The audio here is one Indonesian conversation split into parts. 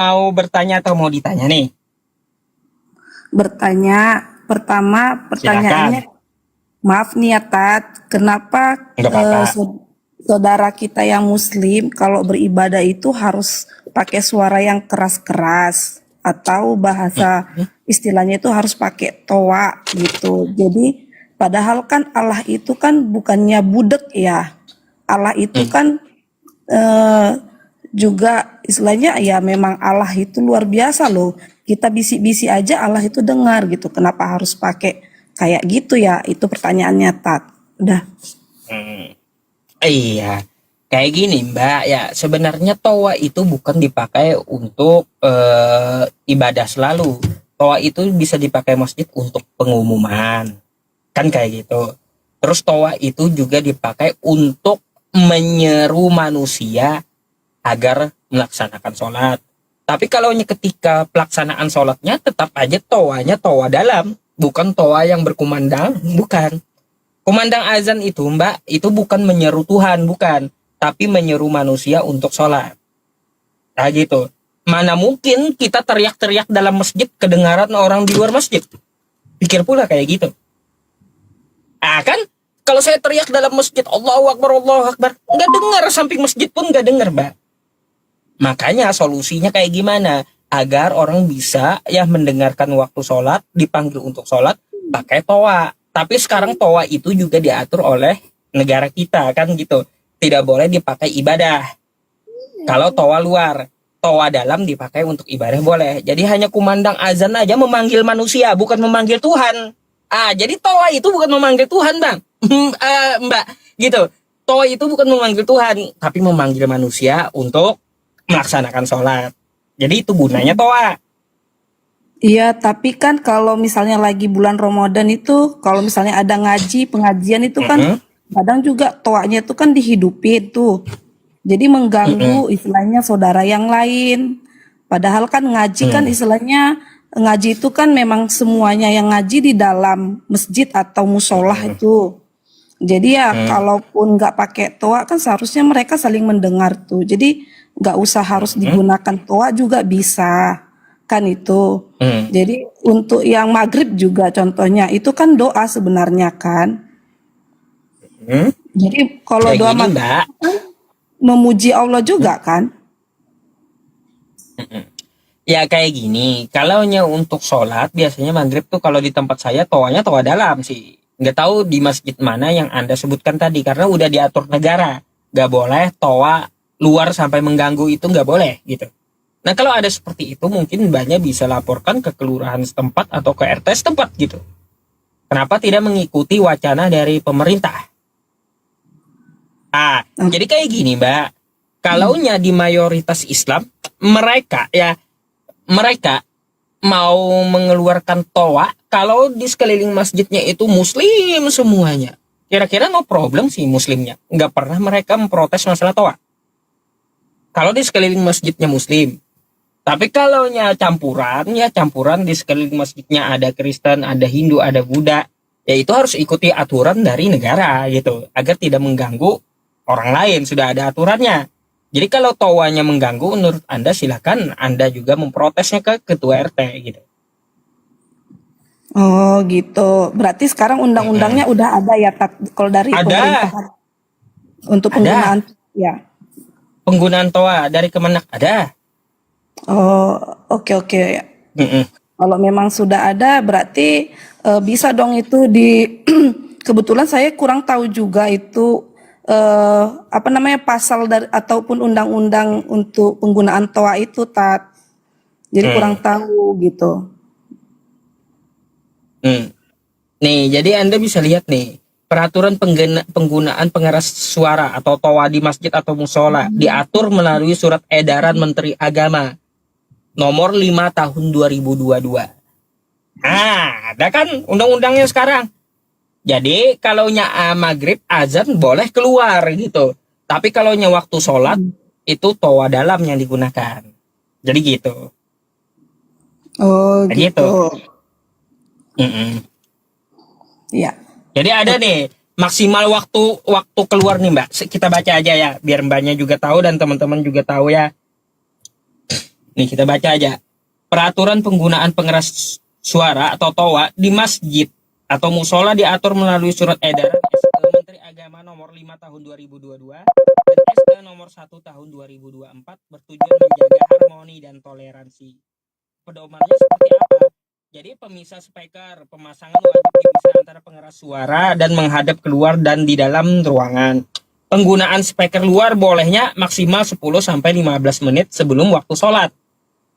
Mau bertanya atau mau ditanya nih? Bertanya, pertama Silakan. pertanyaannya, maaf nih ya Tat, kenapa Nggak apa-apa. saudara kita yang Muslim kalau beribadah itu harus pakai suara yang keras-keras atau bahasa Hmm. istilahnya itu harus pakai toa gitu. Jadi padahal kan Allah itu kan bukannya budek ya. Allah itu Hmm. kan eh, juga istilahnya ya memang Allah itu luar biasa loh. Kita bisik-bisik aja Allah itu dengar gitu. Kenapa harus pakai kayak gitu ya? Itu pertanyaannya Tat. Udah. Hmm. Iya. Kayak gini Mbak, ya sebenarnya toa itu bukan dipakai untuk ibadah selalu. Toa itu bisa dipakai masjid untuk pengumuman, kan kayak gitu. Terus toa itu juga dipakai untuk menyeru manusia agar melaksanakan sholat. Tapi kalau ketika pelaksanaan sholatnya tetap aja toanya toa dalam, bukan toa yang berkumandang, bukan. Kumandang azan itu Mbak, itu bukan menyeru Tuhan, bukan. Tapi menyeru manusia untuk sholat. Nah gitu. Mana mungkin kita teriak-teriak dalam masjid kedengaran orang di luar masjid. Pikir pula kayak gitu. Ah kan, kalau saya teriak dalam masjid, Allahu Akbar, Allahu Akbar. Nggak dengar, samping masjid pun nggak dengar Mbak. Makanya solusinya kayak gimana? Agar orang bisa ya mendengarkan waktu sholat, dipanggil untuk sholat, pakai toa. Tapi sekarang toa itu juga diatur oleh negara kita kan gitu. Tidak boleh dipakai ibadah. Kalau toa luar, toa dalam dipakai untuk ibadah boleh. Jadi hanya kumandang azan aja memanggil manusia, bukan memanggil Tuhan. Ah, jadi toa itu bukan memanggil Tuhan, Bang. Mbak, gitu. Toa itu bukan memanggil Tuhan, tapi memanggil manusia untuk melaksanakan sholat. Jadi itu gunanya toa. Iya, tapi kan kalau misalnya lagi bulan Ramadan itu, kalau misalnya ada ngaji, pengajian itu kan Mm-mm, kadang juga toanya itu kan dihidupin tuh. Jadi mm-mm, mengganggu istilahnya saudara yang lain. Padahal kan ngaji kan mm, istilahnya ngaji itu kan memang semuanya yang ngaji di dalam masjid atau musola mm, itu. Jadi ya mm, kalaupun nggak pakai toa kan seharusnya mereka saling mendengar tuh. Jadi nggak usah harus mm, digunakan toa juga bisa kan itu. mm, Jadi untuk yang maghrib juga contohnya itu kan doa sebenarnya kan. mm. Jadi kalau Kayak doa gini maghrib Mbak. memuji Allah Mm, juga kan. mm. Ya kayak gini, kalau untuk sholat biasanya maghrib tuh kalau di tempat saya toanya toa dalam sih. Nggak tahu di masjid mana yang Anda sebutkan tadi karena udah diatur negara. Nggak boleh toa luar sampai mengganggu itu nggak boleh gitu. Nah kalau ada seperti itu mungkin Mbaknya bisa laporkan ke kelurahan setempat atau ke RT setempat gitu. Kenapa tidak mengikuti wacana dari pemerintah? Ah, Nah, jadi kayak gini Mbak. Kalaunya di mayoritas Islam, mereka mau mengeluarkan toa kalau di sekeliling masjidnya itu muslim semuanya. Kira-kira no problem sih muslimnya. Nggak pernah mereka memprotes masalah toa. Kalau di sekeliling masjidnya muslim. Tapi kalau campuran, ya campuran di sekeliling masjidnya ada Kristen, ada Hindu, ada Buddha. Ya itu harus ikuti aturan dari negara gitu. Agar tidak mengganggu orang lain. Sudah ada aturannya. Jadi kalau tawanya mengganggu menurut Anda silakan Anda juga memprotesnya ke ketua RT gitu. oh gitu. Berarti sekarang Mm-mm. undang-undangnya udah ada ya kalau dari Ada, pemerintahan untuk ada penggunaan ya. penggunaan toa dari Kemenak ada. Oh, oke oke. Mm-mm. Kalau memang sudah ada berarti bisa dong itu di kebetulan saya kurang tahu juga itu apa namanya pasal dari ataupun undang-undang untuk penggunaan toa itu Tat. Jadi kurang Mm. tahu gitu. Mm. Nih, jadi Anda bisa lihat nih peraturan penggunaan pengeras suara atau toa di masjid atau musola diatur melalui surat edaran Menteri Agama nomor 5 tahun 2022. Ah, ada kan undang-undangnya sekarang. Jadi kalau maghrib azan boleh keluar gitu. Tapi kalau waktu sholat itu toa dalam yang digunakan. Jadi gitu. Oh Jadi gitu. itu. Mm-mm. Ya. Jadi ada Oke. nih maksimal waktu waktu keluar nih Mbak. Kita baca aja ya biar Mbaknya juga tahu dan teman-teman juga tahu ya. Nih kita baca aja. Peraturan penggunaan pengeras suara atau toa di masjid atau musola diatur melalui surat edaran SE Menteri Agama nomor 5 tahun 2022 dan SE nomor 1 tahun 2024 bertujuan menjaga harmoni dan toleransi. Pedomannya seperti apa? Jadi pemisah speaker, pemasangan wajib dipisah antara pengeras suara dan menghadap keluar dan di dalam ruangan. Penggunaan speaker luar bolehnya maksimal 10 sampai 15 menit sebelum waktu sholat.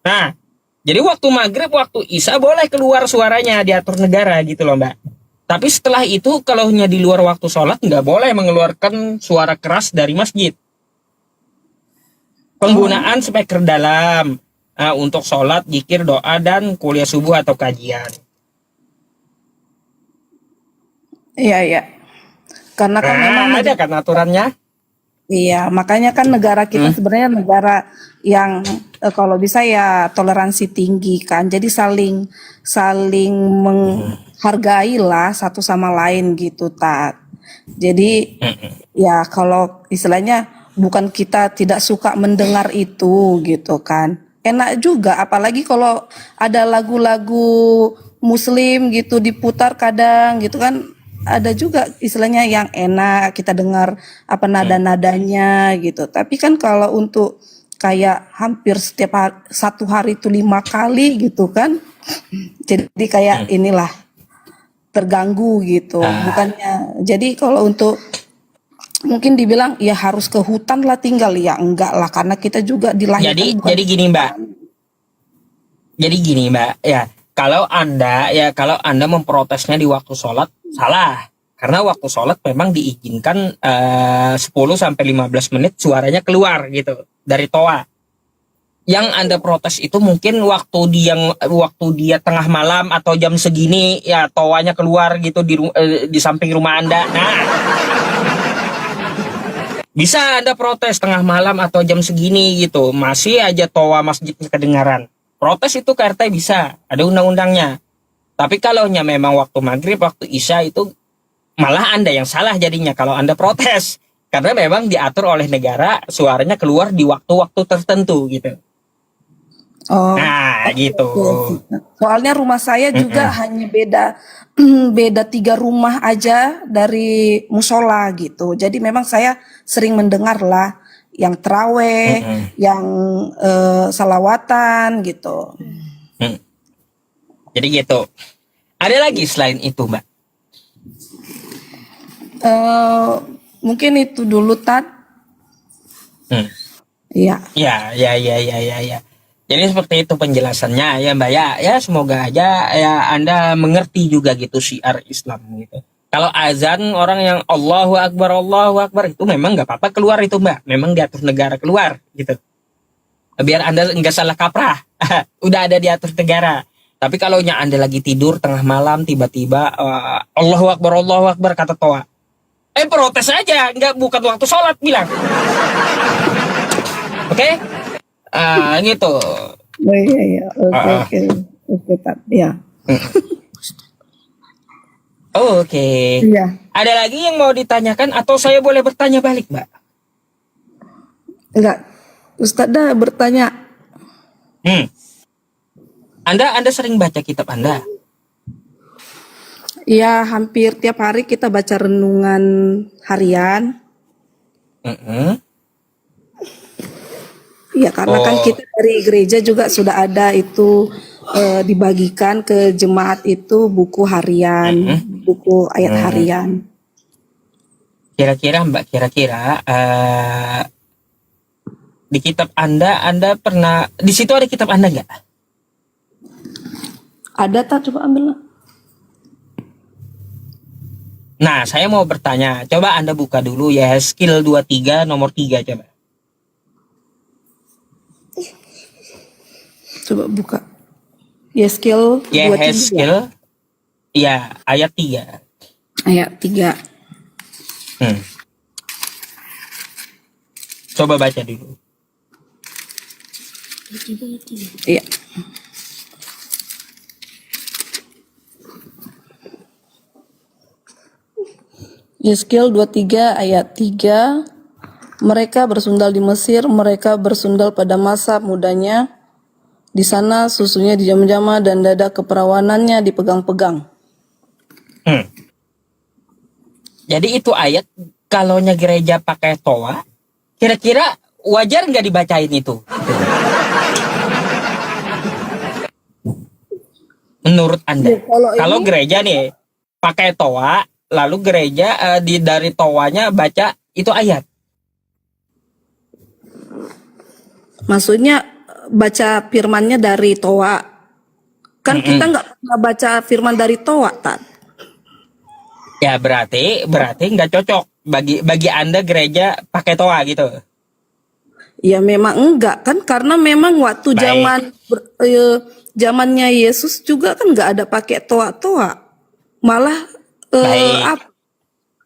Nah, jadi waktu maghrib, waktu isya boleh keluar suaranya, diatur negara gitu loh Mbak. Tapi setelah itu kalau di luar waktu sholat nggak boleh mengeluarkan suara keras dari masjid. Penggunaan speaker dalam untuk sholat, zikir, doa, dan kuliah subuh atau kajian. Iya, iya. Karena kan memang Ada kan aturannya? iya, makanya kan negara kita sebenarnya negara yang kalau bisa ya toleransi tinggi kan. Jadi saling saling menghargai lah satu sama lain gitu, Tat. Jadi ya kalau istilahnya bukan kita tidak suka mendengar itu gitu kan. Enak juga apalagi kalau ada lagu-lagu muslim gitu diputar kadang gitu kan, ada juga istilahnya yang enak kita dengar apa nada-nadanya gitu. Tapi kan kalau untuk kayak hampir setiap satu hari itu 5 kali gitu kan, jadi kayak inilah terganggu gitu. Bukannya jadi kalau untuk mungkin dibilang ya harus ke hutan lah tinggal, ya enggak lah karena kita juga dilahirkan bukan. Jadi gini Mbak. Jadi gini Mbak, ya kalau Anda memprotesnya di waktu sholat salah. Karena waktu sholat memang diizinkan 10 sampai 15 menit suaranya keluar gitu dari toa. Yang Anda protes itu mungkin waktu dia tengah malam atau jam segini ya toanya keluar gitu di samping rumah Anda. Nah, bisa Anda protes tengah malam atau jam segini gitu, masih aja toa masjidnya kedengaran. Protes itu ke RT bisa, ada undang-undangnya. Tapi kalau memang waktu maghrib, waktu isya itu malah Anda yang salah jadinya kalau Anda protes. Karena memang diatur oleh negara suaranya keluar di waktu-waktu tertentu gitu. Oh, Nah gitu. soalnya rumah saya juga hanya beda beda 3 rumah aja dari musola gitu. Jadi memang saya sering mendengar lah yang teraweh, yang salawatan gitu. Jadi gitu. Ada lagi selain itu Mbak? Mungkin itu dulu Tat. Iya. Ya. Jadi seperti itu penjelasannya ya Mbak ya. Ya semoga aja ya Anda mengerti juga gitu syiar Islam gitu. Kalau azan orang yang Allahu Akbar itu memang nggak apa-apa keluar itu Mbak. Memang diatur negara keluar gitu. Biar Anda nggak salah kaprah. Udah ada diatur negara. Tapi kalau Anda lagi tidur tengah malam tiba-tiba Allahu Akbar kata toa. Protes aja, bukan waktu sholat bilang. Oke? Gitu. Oh iya. Oke Tat. Ya. Oke. Iya. Ada lagi yang mau ditanyakan atau saya boleh bertanya balik, Mbak? Enggak. Ustadz dah bertanya. Anda sering baca kitab Anda? Ya hampir tiap hari kita baca renungan harian. Ya karena kan kita dari gereja juga sudah ada itu dibagikan ke jemaat itu buku harian, buku ayat harian. Kira-kira Mbak, di kitab Anda pernah di situ ada kitab Anda nggak? Ada tak, coba ambil lah. Nah, saya mau bertanya, coba Anda buka dulu ya skill 23 nomor 3 coba. Coba buka. Yeskel 23. Skill. Ya, ayat 3. Ayat 3. Coba baca dulu. Iya. Yeskel 23 ayat 3. Mereka bersundal di Mesir, mereka bersundal pada masa mudanya, Di sana susunya dijama-jama dan dada keperawanannya dipegang-pegang. Hmm. Jadi itu ayat kalaunya gereja pakai toa, kira-kira wajar nggak dibacain itu? Menurut Anda? Ya, kalau Kalau ini gereja nih pakai toa, lalu gereja dari toanya baca itu ayat. maksudnya baca firmannya dari Toa. Kan kita Mm-mm. nggak pernah baca firman dari Toa, Tat. Ya berarti nggak cocok bagi Anda gereja pakai toa gitu. Ya memang enggak kan karena memang waktu Baik, zamannya Yesus juga kan nggak ada pakai Toa-Toa. Malah baik.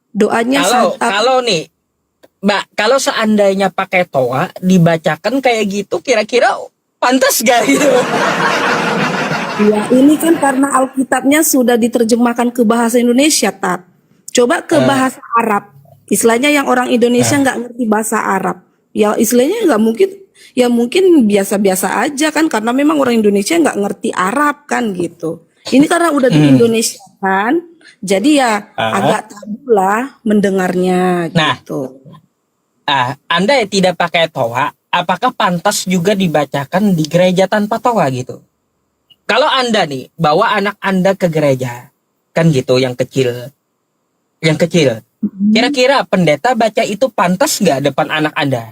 doanya Kalau kalau nih, Mbak, kalau seandainya pakai toa dibacakan kayak gitu, kira-kira pantas gak gitu? ya ini kan karena Alkitabnya sudah diterjemahkan ke bahasa Indonesia, Tat. Coba ke Eh, bahasa Arab. Istilahnya yang orang Indonesia eh, nggak ngerti bahasa Arab. Ya istilahnya nggak mungkin, ya mungkin biasa-biasa aja kan karena memang orang Indonesia nggak ngerti Arab kan gitu. Ini karena udah di hmm, Indonesia kan, jadi ya eh. agak tabu lah mendengarnya Nah, gitu. Anda yang tidak pakai toa, apakah pantas juga dibacakan di gereja tanpa toa gitu? Kalau Anda nih bawa anak Anda ke gereja, kan gitu, yang kecil, kira-kira pendeta baca itu pantas nggak depan anak Anda?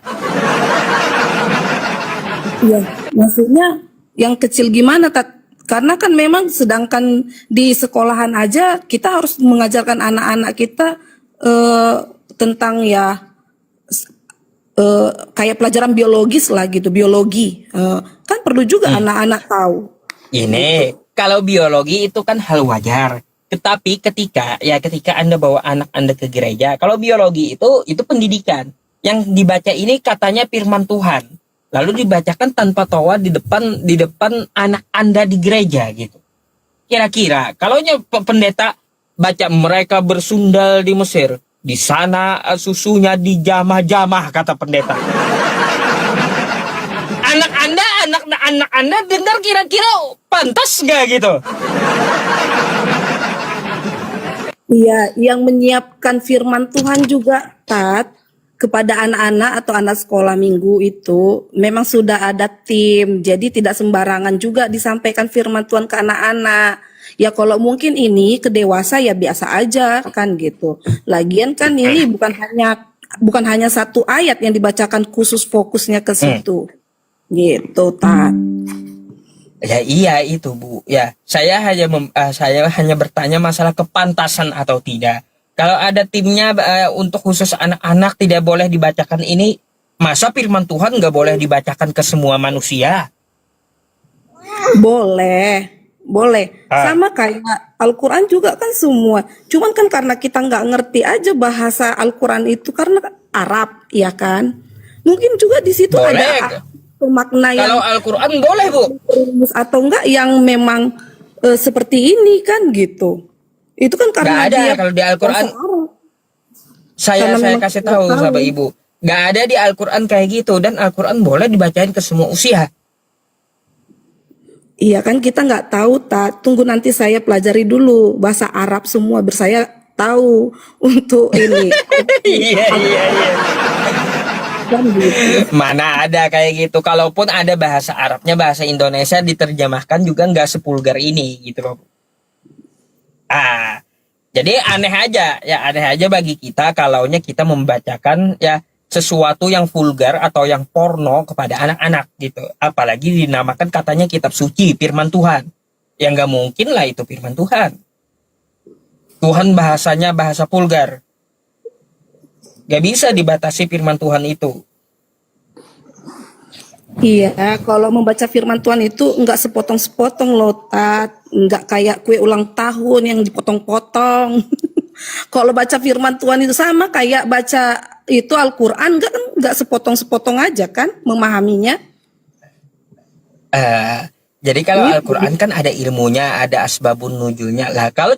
Iya, maksudnya yang kecil gimana, Tat? Karena kan memang sedangkan di sekolahan aja kita harus mengajarkan anak-anak kita eh, tentang ya kayak pelajaran biologis lah gitu, biologi. Kan perlu juga Hmm. anak-anak tahu gitu. Ini kalau biologi itu kan hal wajar. Tetapi ketika Anda bawa anak Anda ke gereja, kalau biologi itu pendidikan. Yang dibaca ini katanya firman Tuhan. Lalu dibacakan tanpa toa di depan anak Anda di gereja gitu. Kira-kira kalau pendeta baca mereka bersundal di Mesir, di sana susunya dijamah-jamah kata pendeta. Anak Anda dengar kira-kira pantas nggak gitu? Iya, yang menyiapkan firman Tuhan juga, Tat, kepada anak-anak atau anak sekolah minggu itu memang sudah ada tim. Jadi tidak sembarangan juga disampaikan firman Tuhan ke anak-anak. Ya kalau mungkin ini ke dewasa ya biasa aja kan gitu. Lagian kan ini bukan hanya satu ayat yang dibacakan khusus fokusnya ke Hmm. situ. Gitu, Tat. Ya iya itu Bu. Ya saya hanya bertanya masalah kepantasan atau tidak. Kalau ada timnya untuk khusus anak-anak tidak boleh dibacakan ini, masa firman Tuhan nggak boleh dibacakan ke semua manusia? Boleh, boleh. Ah, Sama kayak Al-Quran juga kan semua. Cuman kan karena kita nggak ngerti aja bahasa Al-Quran itu karena Arab, ya kan? Mungkin juga di situ ada boleh. makna Kalau yang Al-Quran boleh Bu. rumus atau enggak yang memang seperti ini kan gitu. Itu kan Nggak karena ada dia kalau di Al-Quran. bahasa Arab. Saya Karena saya memang kasih kita nggak tahu tahu. sahabat Ibu. Nggak ada di Al-Quran kayak gitu dan Al-Quran boleh dibacain ke semua usia. Iya kan kita nggak tahu, tak. Tunggu nanti saya pelajari dulu bahasa Arab semua, bersaya tahu untuk ini. Iya iya iya. Kan gitu. Mana ada kayak gitu. Kalaupun ada bahasa Arabnya, bahasa Indonesia diterjemahkan juga nggak sepulgar ini gitu loh. Ah, jadi aneh aja bagi kita kalaunya kita membacakan ya sesuatu yang vulgar atau yang porno kepada anak-anak gitu. Apalagi dinamakan katanya kitab suci, firman Tuhan. Ya nggak mungkin lah itu firman Tuhan. Tuhan bahasanya bahasa vulgar. Gak bisa dibatasi firman Tuhan itu. Iya, kalau membaca firman Tuhan itu nggak sepotong-sepotong loh, Tat. Nggak kayak kue ulang tahun yang dipotong-potong. Kalau baca firman Tuhan itu sama kayak baca itu Al-Quran, nggak sepotong-sepotong aja kan memahaminya. Eh, jadi kalau Gitu. Al-Quran kan ada ilmunya, ada asbabun nuzulnya. Lah kalau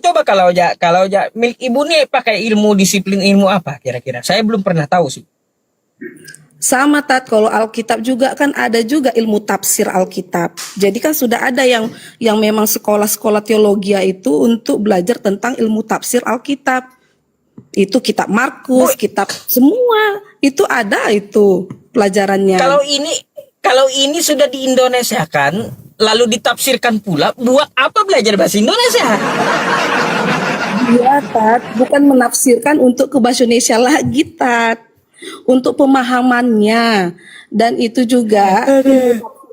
ya milik ibu nih pakai ilmu disiplin ilmu apa kira-kira? Saya belum pernah tahu sih. Sama Tat, kalau Alkitab juga kan ada juga ilmu tafsir Alkitab. Jadi kan sudah ada yang memang sekolah-sekolah teologi itu untuk belajar tentang ilmu tafsir Alkitab. Itu kitab Bu, Markus, kitab semua itu ada itu pelajarannya. kalau ini sudah di Indonesia kan, lalu ditafsirkan pula, buat apa belajar bahasa Indonesia? Iya, Tat, bukan menafsirkan untuk ke bahasa Indonesia lagi, Tat. Untuk pemahamannya. Dan itu juga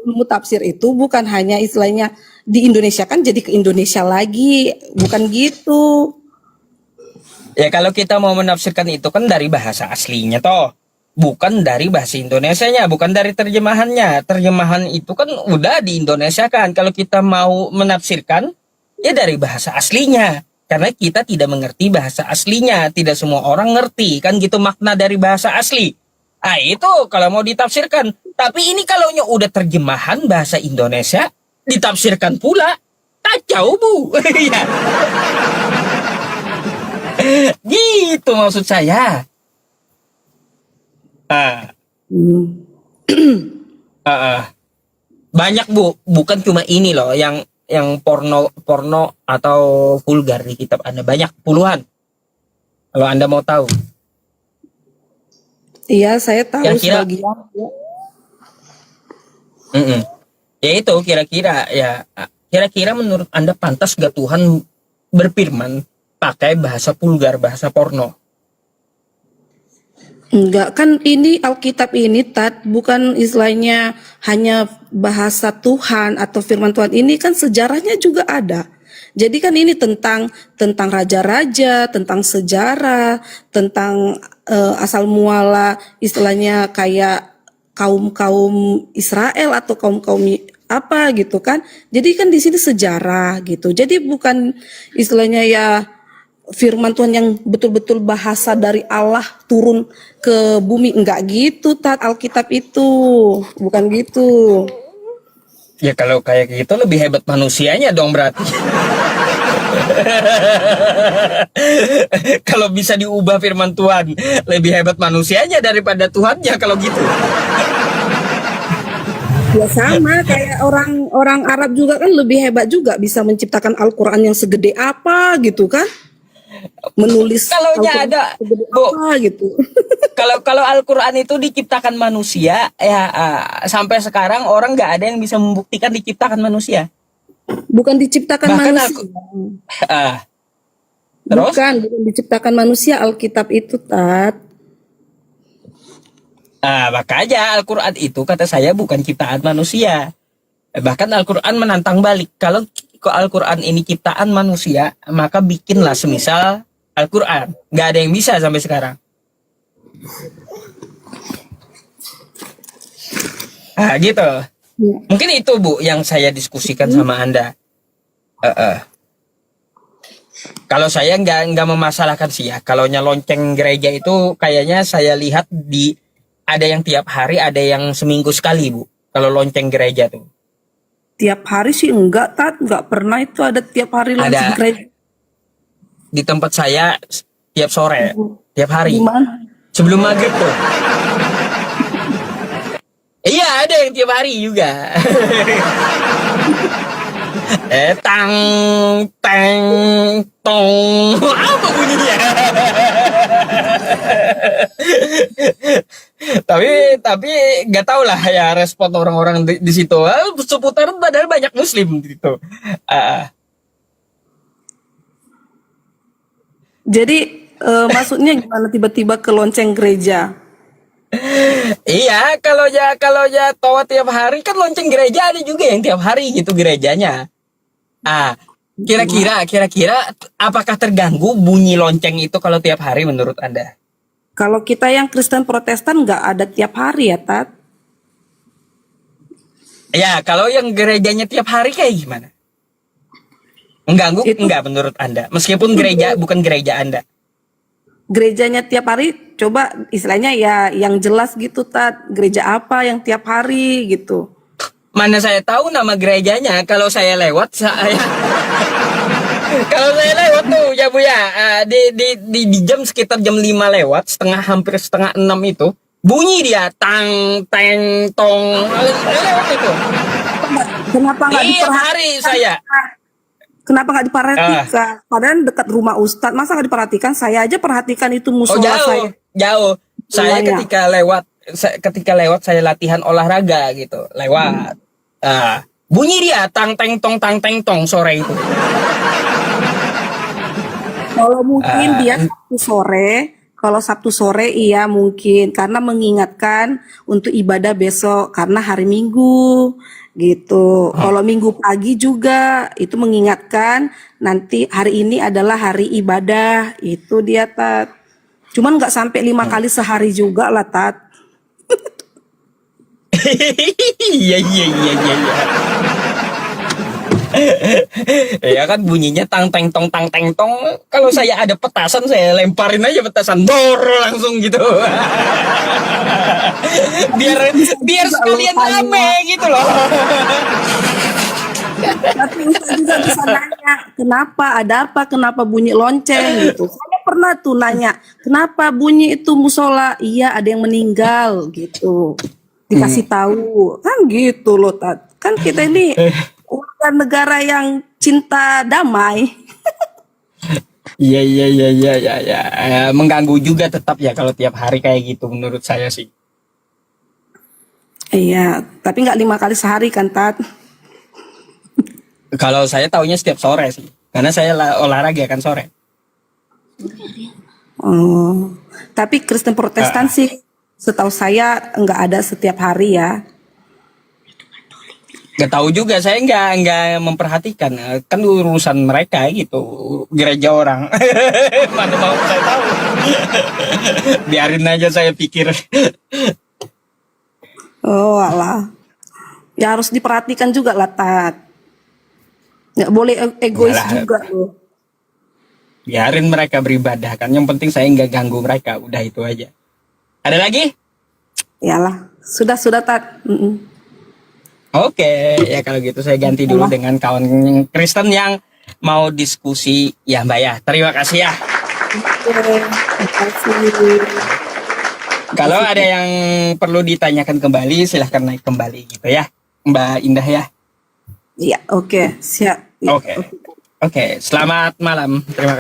ilmu tafsir itu bukan hanya istilahnya di Indonesia kan jadi ke Indonesia lagi, bukan gitu. Ya kalau kita mau menafsirkan itu kan dari bahasa aslinya toh. Bukan dari bahasa Indonesianya, bukan dari terjemahannya. Terjemahan itu kan udah di Indonesia kan. Kalau kita mau menafsirkan, ya dari bahasa aslinya. Karena kita tidak mengerti bahasa aslinya. Tidak semua orang ngerti. Kan gitu makna dari bahasa asli. Ah itu kalau mau ditafsirkan. Tapi ini kalau udah terjemahan bahasa Indonesia, ditafsirkan pula. Kacau bu. Ya, gitu maksud saya. Ah, Hmm. ah, ah. Banyak bu, bukan cuma ini loh yang porno porno atau vulgar di kitab Anda, banyak puluhan. Kalau Anda mau tahu, Iya, saya tahu kira-kira, sebagian. mm-mm. Ya itu kira-kira menurut Anda pantas gak Tuhan berfirman pakai bahasa vulgar, bahasa porno? Enggak, kan ini Alkitab ini Tat bukan istilahnya hanya bahasa Tuhan atau firman Tuhan, ini kan sejarahnya juga ada. Jadi kan ini tentang raja-raja, tentang sejarah, tentang asal muala istilahnya kayak kaum-kaum Israel atau kaum-kaum apa gitu kan. Jadi kan di sini sejarah gitu. Jadi bukan istilahnya ya firman Tuhan yang betul-betul bahasa dari Allah turun ke bumi, enggak gitu Tat, Alkitab itu bukan gitu. Ya kalau kayak gitu lebih hebat manusianya dong berarti. Kalau bisa diubah firman Tuhan, lebih hebat manusianya daripada Tuhannya kalau gitu. Ya sama kayak orang-orang Arab juga kan lebih hebat juga bisa menciptakan Al-Quran yang segede apa gitu kan, menulis Kalau Al-Quran ada, segede Bu, apa gitu. kalau kalau Al-Quran itu diciptakan manusia, ya sampai sekarang orang nggak ada yang bisa membuktikan diciptakan manusia. Bukan diciptakan Bahkan manusia, aku, ah, terus, bukan diciptakan manusia Alkitab itu Tat. makanya Al-Quran itu kata saya bukan ciptaan manusia. Bahkan Al-Quran menantang balik. Kalau Al-Quran ini ciptaan manusia, maka bikinlah semisal Al-Quran. Nggak ada yang bisa sampai sekarang. Gitu. Ya. Mungkin itu Bu yang saya diskusikan sama Anda. Eh, eh. Kalau saya nggak memasalahkan sih ya. Kalau lonceng gereja itu kayaknya saya lihat ada yang tiap hari, ada yang seminggu sekali Bu. Kalau lonceng gereja tuh Tiap hari sih enggak Tat, enggak pernah itu ada tiap hari lonceng ada gereja. di tempat saya tiap sore, tiap Di hari mana? sebelum maghrib tuh. Iya ada yang tiap hari juga. Tang tang tong apa bunyinya? tapi nggak tahu lah ya respon orang-orang di situ. Seputar padahal banyak Muslim gitu. Ah, Jadi maksudnya gimana tiba-tiba ke lonceng gereja? iya kalau ya toa tiap hari kan lonceng gereja ada juga yang tiap hari gitu gerejanya. Ah kira-kira apakah terganggu bunyi lonceng itu kalau tiap hari menurut Anda? Kalau kita yang Kristen Protestan nggak ada tiap hari ya Tat. Ya kalau yang gerejanya tiap hari kayak gimana? Mengganggu Itu enggak menurut Anda? Meskipun gereja bukan gereja Anda. gerejanya tiap hari, coba istilahnya ya yang jelas gitu Tat. Gereja apa yang tiap hari gitu. Mana saya tahu nama gerejanya. Kalau saya lewat kalau saya lewat tuh ya Bu ya, di jam sekitar jam 5 lewat, hampir setengah 6 itu bunyi dia tang teng tong lewat itu. Kenapa nggak Tiap hari saya. Kenapa nggak Ah, diperhatikan? Padahal dekat rumah Ustadz, masa nggak diperhatikan? Saya aja perhatikan itu oh musola saya jauh. Saya mulanya. ketika lewat saya latihan olahraga gitu, lewat. Bunyi dia tang teng tong sore itu. Kalau mungkin dia Ah, Kalau Sabtu sore iya mungkin karena mengingatkan untuk ibadah besok karena hari Minggu gitu. Kalau Minggu pagi juga itu mengingatkan nanti hari ini adalah hari ibadah itu dia Tat. Cuman nggak sampai 5 kali sehari juga lah Tat. iya iya iya iya iya. Ya kan bunyinya tang teng tong. Kalau saya ada petasan saya lemparin aja petasan dor langsung gitu. biar Bisa biar juga lo sekalian tanya. rame gitu loh. Tapi Ustaz juga bisa nanya, kenapa, ada apa, kenapa bunyi lonceng gitu. Saya pernah tuh nanya, kenapa bunyi itu musola? Iya, ada yang meninggal gitu. Dikasih tahu, kan gitu loh, Tat. Kan kita ini warga negara yang cinta damai. Iya iya iya iya iya ya. Mengganggu juga tetap ya kalau tiap hari kayak gitu menurut saya sih. Iya, tapi nggak 5 kali sehari kan, Tat. Kalau saya taunya setiap sore sih. Karena saya olahraga kan sore. Oh, tapi Kristen Protestan Ah, sih, setahu saya nggak ada setiap hari ya. Gak tahu juga saya nggak memperhatikan. Kan urusan mereka gitu, gereja orang. Mana mau saya tahu. Biarin aja saya pikir. Oh, alah. Ya harus diperhatikan juga lah, Tat. Nggak boleh egois Enggak lah, juga loh. biarin mereka beribadah kan. Yang penting saya nggak ganggu mereka. Udah itu aja. Ada lagi? Yalah, sudah Tat. Oke, ya kalau gitu saya ganti dulu Yalah. dengan kawan Kristen yang mau diskusi ya Mbak ya. Terima kasih ya. Oke, makasih. Kalau Makasih. ada yang perlu ditanyakan kembali, silahkan naik kembali gitu ya, Mbak Indah ya. Iya, oke, siap. Iya, Oke, oke. oke. Selamat malam. Terima